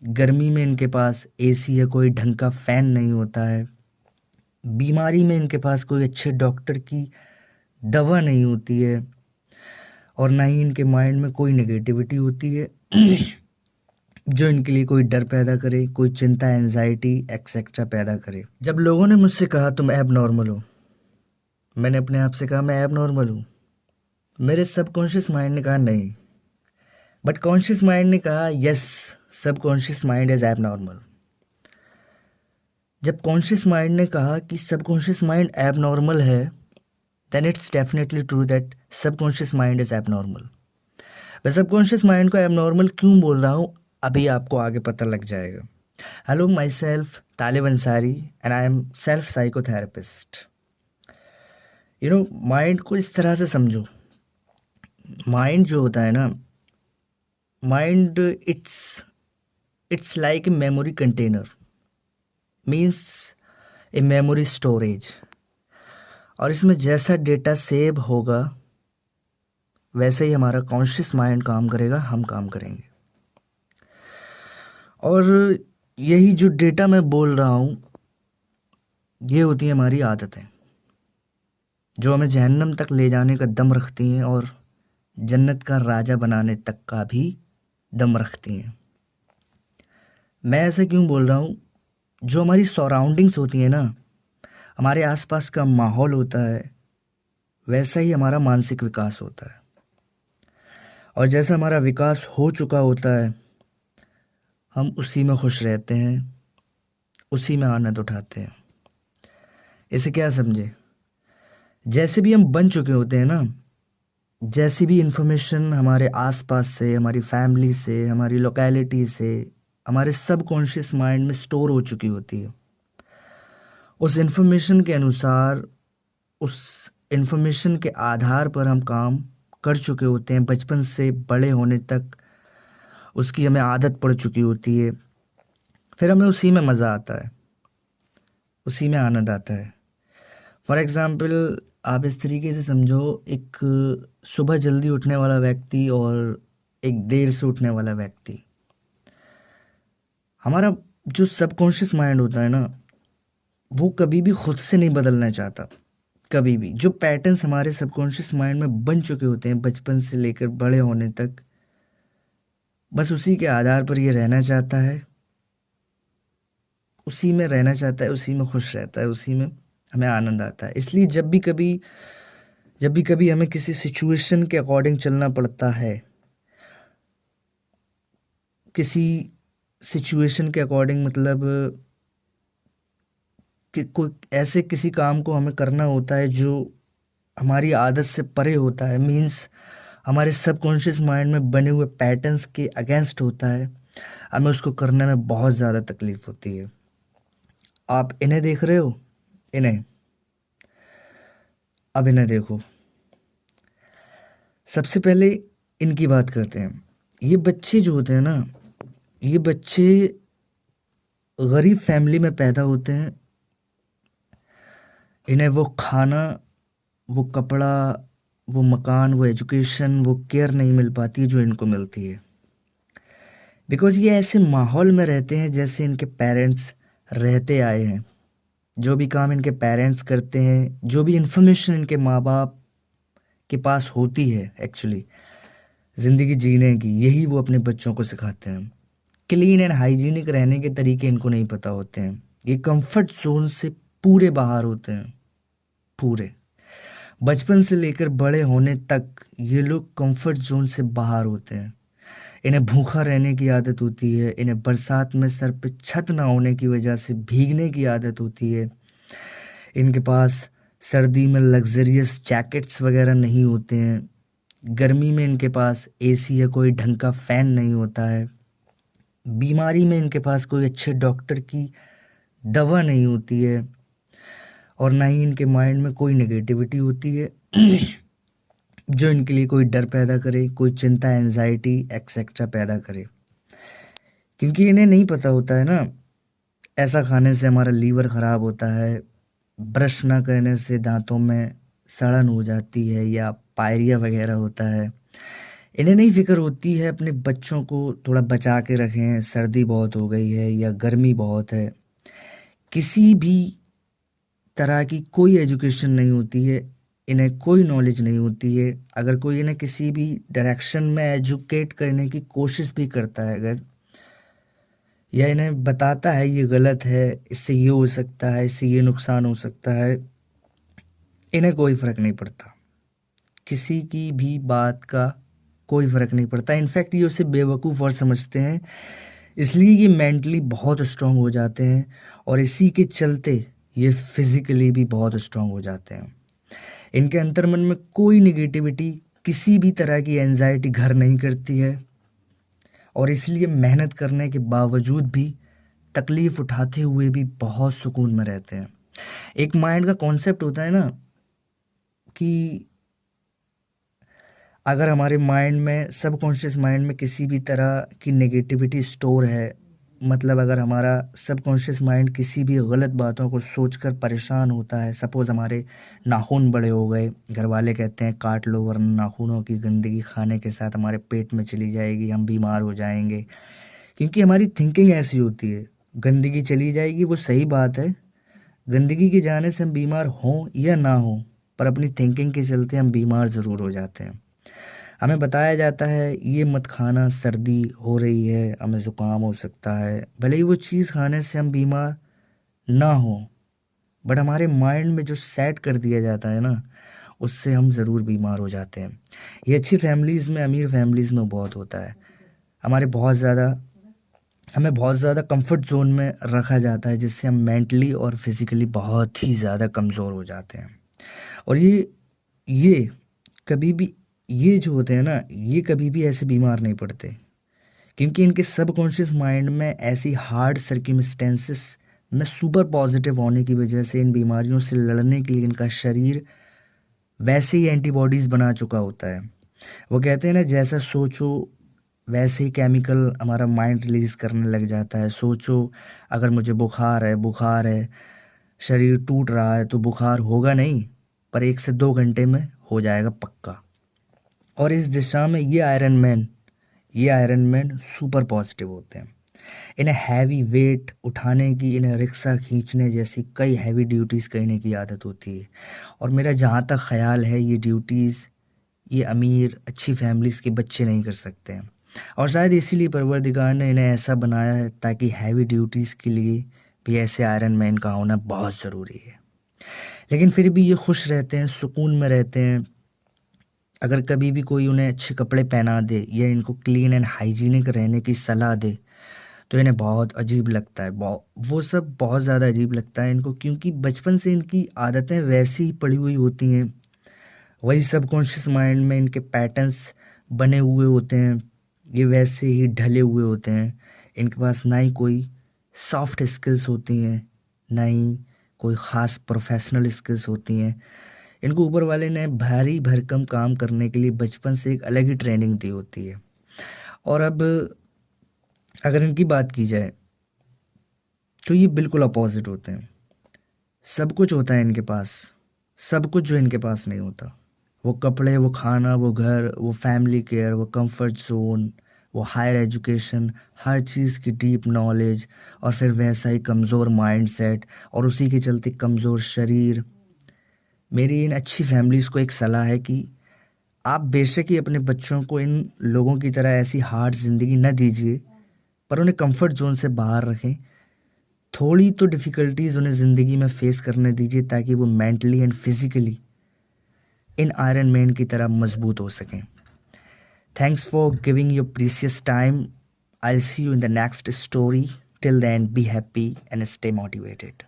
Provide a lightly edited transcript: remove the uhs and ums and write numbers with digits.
गर्मी में इनके पास एसी या कोई ढंग का फ़ैन नहीं होता है। बीमारी में इनके पास कोई अच्छे डॉक्टर की दवा नहीं होती है और ना ही इनके माइंड में कोई नेगेटिविटी होती है जो इनके लिए कोई डर पैदा करे, कोई चिंता, एंजाइटी एक्सेट्रा पैदा करे। जब लोगों ने मुझसे कहा तुम ऐब नॉर्मल हो, मैंने अपने आप से कहा मैं ऐब नॉर्मल हूँ। मेरे सबकॉन्शियस माइंड ने कहा नहीं, बट कॉन्शियस माइंड ने कहा yes, subconscious mind is abnormal. जब कॉन्शियस माइंड ने कहा कि सबकॉन्शियस माइंड ऐब नॉर्मल है, then it's definitely true that subconscious mind is abnormal. मैं सबकॉन्शियस माइंड को ऐब नॉर्मल क्यों बोल रहा हूँ अभी आपको आगे पता लग जाएगा। Hello, my self Talib Ansari and I am self psychotherapist. Mind को इस तरह से समझो। माइंड जो होता है ना, mind it's like a memory container, means a memory storage. और इसमें जैसा डेटा सेव होगा वैसे ही हमारा कॉन्शियस माइंड काम करेगा, हम काम करेंगे। और यही जो डेटा मैं बोल रहा हूँ, ये होती है हमारी आदतें, जो हमें जहन्नम तक ले जाने का दम रखती हैं और जन्नत का राजा बनाने तक का भी दम रखती हैं। मैं ऐसा क्यों बोल रहा हूँ? जो हमारी सराउंडिंग्स होती हैं ना, हमारे आसपास का माहौल होता है, वैसा ही हमारा मानसिक विकास होता है। और जैसा हमारा विकास हो चुका होता है, हम उसी में खुश रहते हैं, उसी में आनंद उठाते हैं। इसे क्या समझे? जैसे भी हम बन चुके होते हैं ना, जैसी भी इंफॉर्मेशन हमारे आसपास से, हमारी फैमिली से, हमारी लोकेलिटी से, हमारे सबकॉन्शियस माइंड में स्टोर हो चुकी होती है, उस इंफॉर्मेशन के अनुसार, उस इंफॉर्मेशन के आधार पर हम काम कर चुके होते हैं। बचपन से बड़े होने तक उसकी हमें आदत पड़ चुकी होती है। फिर हमें उसी में मज़ा आता है, उसी में आनंद आता है। फॉर एग्ज़ाम्पल, आप इस तरीके से समझो, एक सुबह जल्दी उठने वाला व्यक्ति और एक देर से उठने वाला व्यक्ति। हमारा जो सबकॉन्शियस माइंड होता है ना, वो कभी भी खुद से नहीं बदलना चाहता। कभी भी जो पैटर्न्स हमारे सबकॉन्शियस माइंड में बन चुके होते हैं बचपन से लेकर बड़े होने तक, बस उसी के आधार पर ये रहना चाहता है, उसी में रहना चाहता है, उसी में खुश रहता है, उसी में हमें आनंद आता है। इसलिए जब भी कभी हमें किसी सिचुएशन के अकॉर्डिंग चलना पड़ता है, किसी सिचुएशन के अकॉर्डिंग मतलब कि कोई ऐसे किसी काम को हमें करना होता है जो हमारी आदत से परे होता है, मीन्स हमारे सबकॉन्शियस माइंड में बने हुए पैटर्न्स के अगेंस्ट होता है, हमें उसको करने में बहुत ज़्यादा तकलीफ होती है। आप इन्हें देख रहे हो, इन्हें, अब इन्हें देखो। सबसे पहले इनकी बात करते हैं। ये बच्चे जो होते हैं ना, ये बच्चे गरीब फैमिली में पैदा होते हैं। इन्हें वो खाना, वो कपड़ा, वो मकान, वो एजुकेशन, वो केयर नहीं मिल पाती जो इनको मिलती है, बिकॉज़ ये ऐसे माहौल में रहते हैं जैसे इनके पेरेंट्स रहते आए हैं। जो भी काम इनके पेरेंट्स करते हैं, जो भी इंफॉर्मेशन इनके माँ बाप के पास होती है एक्चुअली ज़िंदगी जीने की, यही वो अपने बच्चों को सिखाते हैं। क्लीन एंड हाइजीनिक रहने के तरीके इनको नहीं पता होते हैं। ये कंफर्ट जोन से पूरे बाहर होते हैं, पूरे। बचपन से लेकर बड़े होने तक ये लोग कंफर्ट जोन से बाहर होते हैं। इन्हें भूखा रहने की आदत होती है, इन्हें बरसात में सर पे छत ना होने की वजह से भीगने की आदत होती है, इनके पास सर्दी में लग्जरियस जैकेट्स वगैरह नहीं होते हैं, गर्मी में इनके पास एसी या कोई ढंग का फ़ैन नहीं होता है, बीमारी में इनके पास कोई अच्छे डॉक्टर की दवा नहीं होती है और ना ही इनके माइंड में कोई नेगेटिविटी होती है जो इनके लिए कोई डर पैदा करे, कोई चिंता, एंजाइटी एक्सेट्रा पैदा करे। क्योंकि इन्हें नहीं पता होता है ना, ऐसा खाने से हमारा लीवर ख़राब होता है, ब्रश ना करने से दांतों में सड़न हो जाती है या पायरिया वगैरह होता है, इन्हें नहीं फ़िक्र होती है अपने बच्चों को थोड़ा बचा के रखें, सर्दी बहुत हो गई है या गर्मी बहुत है। किसी भी तरह की कोई एजुकेशन नहीं होती है, इन्हें कोई नॉलेज नहीं होती है। अगर कोई इन्हें किसी भी डायरेक्शन में एजुकेट करने की कोशिश भी करता है अगर, या इन्हें बताता है ये गलत है, इससे ये हो सकता है, इससे ये नुकसान हो सकता है, इन्हें कोई फ़र्क नहीं पड़ता। किसी की भी बात का कोई फ़र्क नहीं पड़ता। इनफैक्ट ये उसे बेवकूफ़ और समझते हैं, इसलिए ये मेंटली बहुत स्ट्रांग हो जाते हैं और इसी के चलते ये फिज़िकली भी बहुत स्ट्रांग हो जाते हैं। इनके अंतर्मन में कोई नेगेटिविटी, किसी भी तरह की एंजाइटी घर नहीं करती है और इसलिए मेहनत करने के बावजूद भी, तकलीफ़ उठाते हुए भी बहुत सुकून में रहते हैं। एक माइंड का कॉन्सेप्ट होता है ना कि अगर हमारे माइंड में, सबकॉन्शियस माइंड में किसी भी तरह की नेगेटिविटी स्टोर है, मतलब अगर हमारा सबकॉन्शियस माइंड किसी भी गलत बातों को सोचकर परेशान होता है, सपोज़ हमारे नाखून बड़े हो गए, घर वाले कहते हैं काट लो वरना नाखूनों की गंदगी खाने के साथ हमारे पेट में चली जाएगी, हम बीमार हो जाएंगे। क्योंकि हमारी थिंकिंग ऐसी होती है, गंदगी चली जाएगी वो सही बात है, गंदगी के जाने से हम बीमार हों या ना हों, पर अपनी थिंकिंग के चलते हम बीमार ज़रूर हो जाते हैं। हमें बताया जाता है ये मत खाना, सर्दी हो रही है, हमें ज़ुकाम हो सकता है, भले ही वो चीज़ खाने से हम बीमार ना हो, बट हमारे माइंड में जो सेट कर दिया जाता है ना, उससे हम ज़रूर बीमार हो जाते हैं। ये अच्छी फैमिलीज़ में, अमीर फैमिलीज़ में बहुत होता है। हमारे बहुत ज़्यादा हमें बहुत ज़्यादा कंफर्ट जोन में रखा जाता है, जिससे हम मेंटली और फिज़िकली बहुत ही ज़्यादा कमज़ोर हो जाते हैं। और ये कभी भी, ये जो होते हैं ना, ये कभी भी ऐसे बीमार नहीं पड़ते, क्योंकि इनके सबकॉन्शियस माइंड में ऐसी हार्ड सर्कमस्टेंसेस में सुपर पॉजिटिव होने की वजह से इन बीमारियों से लड़ने के लिए इनका शरीर वैसे ही एंटीबॉडीज़ बना चुका होता है। वो कहते हैं ना, जैसा सोचो वैसे ही केमिकल हमारा माइंड रिलीज़ करने लग जाता है। सोचो अगर मुझे बुखार है, शरीर टूट रहा है, तो बुखार होगा नहीं, पर 1 से 2 घंटे में हो जाएगा पक्का। और इस दिशा में ये आयरन मैन सुपर पॉजिटिव होते हैं। इन्हें हैवी वेट उठाने की, इन्हें रिक्शा खींचने जैसी कई हैवी ड्यूटीज़ करने की आदत होती है। और मेरा जहाँ तक ख़्याल है, ये ड्यूटीज़ ये अमीर अच्छी फैमिलीज़ के बच्चे नहीं कर सकते हैं। और शायद इसीलिए परवरदिगार ने इन्हें ऐसा बनाया है, ताकि हैवी ड्यूटीज़ के लिए भी ऐसे आयरन मैन का होना बहुत ज़रूरी है। लेकिन फिर भी ये खुश रहते हैं, सुकून में रहते हैं। अगर कभी भी कोई उन्हें अच्छे कपड़े पहना दे या इनको क्लीन एंड हाइजीनिक रहने की सलाह दे, तो इन्हें बहुत अजीब लगता है। वो सब बहुत ज़्यादा अजीब लगता है इनको, क्योंकि बचपन से इनकी आदतें वैसी ही पड़ी हुई होती हैं, वही सबकॉन्शियस माइंड में इनके पैटर्न्स बने हुए होते हैं, ये वैसे ही ढले हुए होते हैं। इनके पास ना ही कोई सॉफ्ट स्किल्स होती हैं, ना ही कोई ख़ास प्रोफेशनल स्किल्स होती हैं। इनको ऊपर वाले ने भारी भरकम काम करने के लिए बचपन से एक अलग ही ट्रेनिंग दी होती है। और अब अगर इनकी बात की जाए, तो ये बिल्कुल अपोजिट होते हैं। सब कुछ होता है इनके पास, सब कुछ जो इनके पास नहीं होता। वो कपड़े, वो खाना, वो घर, वो फैमिली केयर, वो कंफर्ट जोन, वो हायर एजुकेशन, हर चीज़ की डीप नॉलेज, और फिर वैसा ही कमज़ोर माइंडसेट, और उसी के चलते कमज़ोर शरीर। मेरी इन अच्छी फैमिलीज़ को एक सलाह है कि आप बेशक ही अपने बच्चों को इन लोगों की तरह ऐसी हार्ड ज़िंदगी न दीजिए, पर उन्हें कंफर्ट जोन से बाहर रखें। थोड़ी तो डिफ़िकल्टीज़ उन्हें ज़िंदगी में फ़ेस करने दीजिए, ताकि वो mentally and physically in Iron Man की तरह मजबूत हो सकें। Thanks for giving your precious time. I see you in the next story. Till then, be happy and stay motivated.